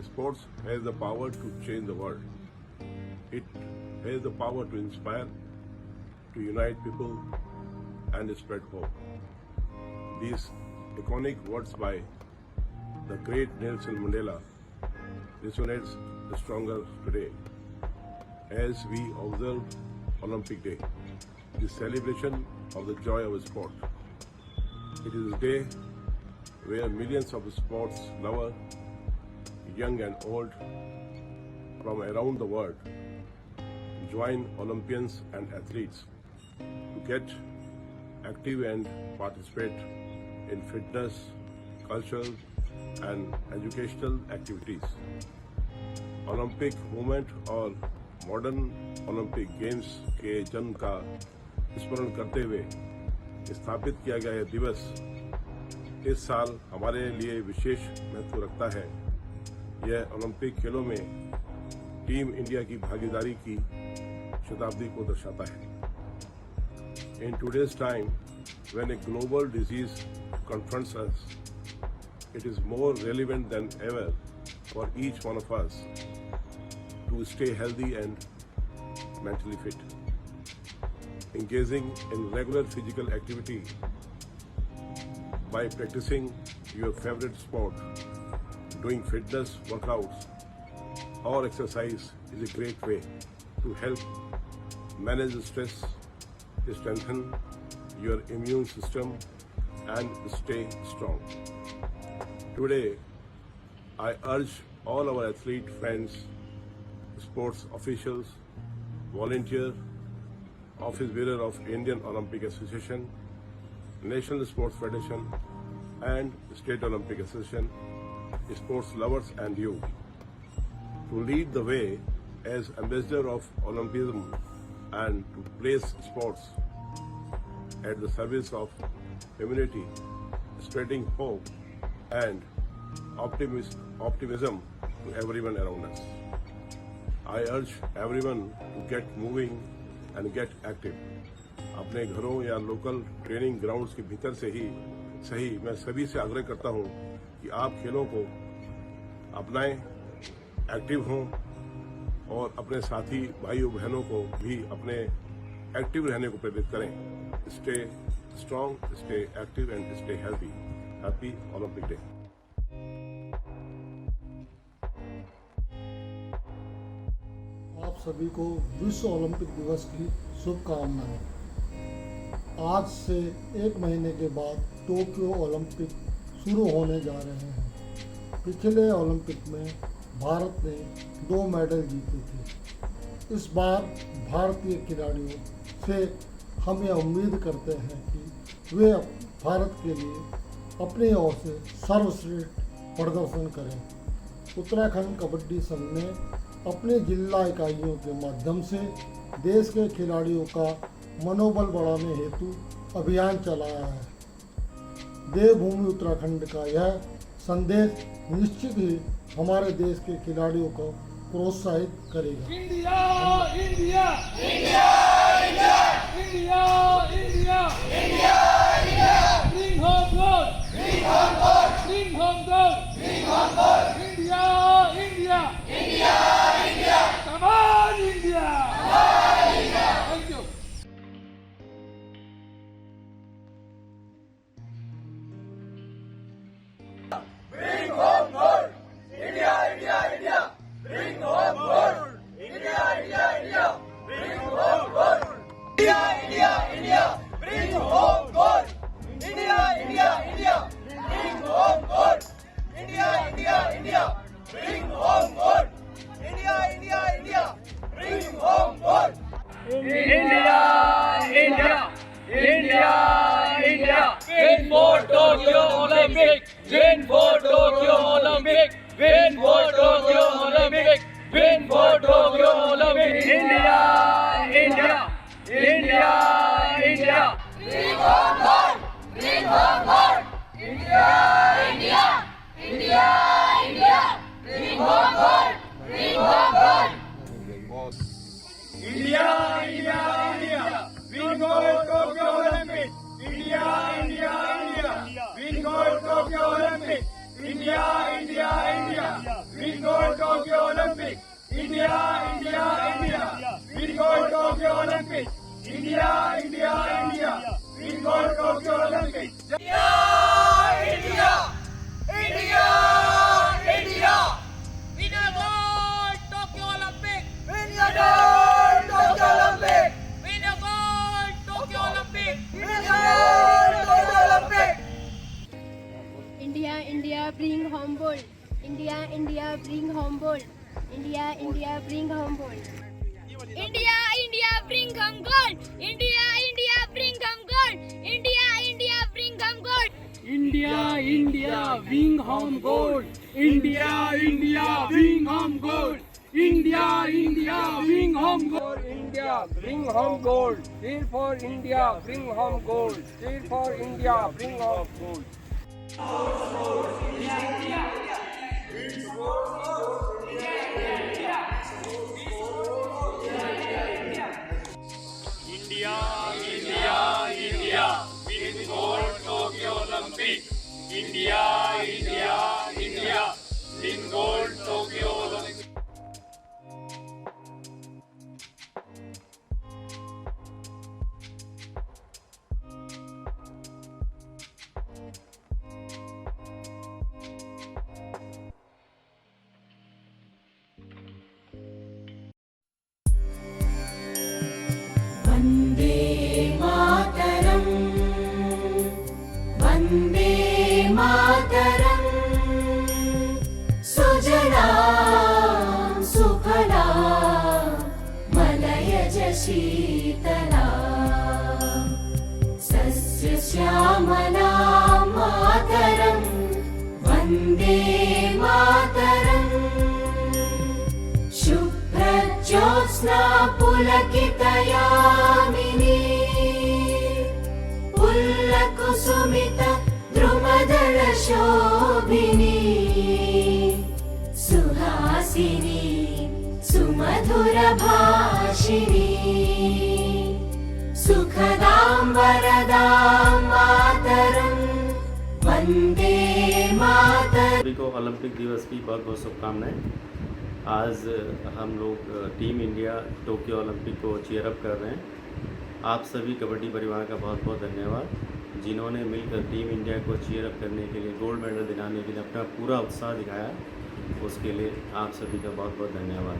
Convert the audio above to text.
Sports has the power to change the world. It has the power to inspire, to unite people, and spread hope. These iconic words by the great Nelson Mandela resonates stronger today as we observe Olympic Day, the celebration of the joy of sport. It is a day where millions of sports lovers, young and old, from around the world, join Olympians and athletes to get active and participate in fitness, cultural and educational activities. Olympic movement और modern Olympic games के जन्म का स्मरण करते हुए स्थापित किया गया यह दिवस इस साल हमारे लिए विशेष महत्व रखता है। यह ओलंपिक खेलों में टीम इंडिया की भागीदारी की शताब्दी को दर्शाता है। In today's time, when a global disease confronts us, it is more relevant than ever for each one of us to stay healthy and mentally fit. Engaging in regular physical activity by practicing your favorite sport, doing fitness workouts or exercise is a great way to help manage stress, strengthen your immune system and stay strong. Today, I urge all our athlete friends, sports officials, volunteers, office bearer of Indian Olympic Association, National Sports Federation and State Olympic Association, sports lovers and you to lead the way as ambassador of Olympism and to place sports at the service of humanity, spreading hope and optimism to everyone around us. I urge everyone to get moving and get active. अपने घरों या local training grounds के भीतर से ही सही मैं सभी से आग्रह करता हूं कि आप खेलों को अपनाएं, एक्टिव हों और अपने साथी भाइयों बहनों को भी अपने एक्टिव रहने को प्रेरित करें। Stay strong, stay active and stay healthy. Happy Olympic day. आप सभी को विश्व ओलंपिक दिवस की शुभकामनाएं। आज से एक महीने के बाद टोक्यो ओलंपिक शुरू होने जा रहे हैं। पिछले ओलंपिक में भारत ने 2 मेडल जीते थे। इस बार भारतीय खिलाड़ियों से हम यह उम्मीद करते हैं कि वे भारत के लिए अपनी ओर से सर्वश्रेष्ठ प्रदर्शन करें। उत्तराखंड कबड्डी संघ ने अपने जिला इकाइयों के माध्यम से देश के खिलाड़ियों का मनोबल बढ़ाने हेतु अभियान चलाया है। देवभूमि उत्तराखंड का यह संदेश निश्चित ही हमारे देश के खिलाड़ियों को प्रोत्साहित करेगा। India India India India India India India India bring home gold bring home gold bring home gold bring home gold India India India India come on India thank you. Bring home gold! India, India, India! Bring home gold! India, India, India! Bring home gold! India, India, India! Bring home gold! India, India, India! Bring home gold! India, India, India! Bring home gold! India, India, India! Bring home gold! India, India, India, India, win for Tokyo Olympic, win for Tokyo Olympic, win for Tokyo Olympic, win for Tokyo Olympic. India, India, India, India. Bring home gold! Bring home gold! India, India, India, India! Bring home gold! Bring home gold! India, India, India, win gold Tokyo Olympic. India, India, India, win gold Tokyo Olympic. India, India, India, win gold India, India, bring home gold. India, India, bring home gold. India, India, bring home gold. India, India, bring home gold. India, India, bring home gold. India, India, bring home gold. India, India, bring home gold. India, India, bring home gold. India, bring home gold. Cheer for India, bring home gold. Cheer for India, bring home gold. India, India, India, win gold Tokyo Olympic. India, India, India, win gold Tokyo Olympic. Vande Mataram Vande Mataram सुजला सुफला मलयज शीतला सस्यश्यामला मातरम् वन्दे मातरम् शुभ्रज्योत्स्ना पुलकितयामिनी पुल्लकुसुमित द्रुमदलशोभिनी सुहासिनी सुमधुरभाषिणी सुखदां वरदां मातरं वन्दे मातरम्। सभी को Olympic दिवस की बहुत बहुत शुभकामनाएं। आज हम लोग टीम इंडिया टोक्यो ओलंपिक को चीयर अप कर रहे हैं। आप सभी कबड्डी परिवार का बहुत बहुत धन्यवाद, जिन्होंने मिलकर टीम इंडिया को चीयर अप करने के लिए, गोल्ड मेडल दिलाने के लिए अपना पूरा उत्साह दिखाया। उसके लिए आप सभी का बहुत बहुत धन्यवाद।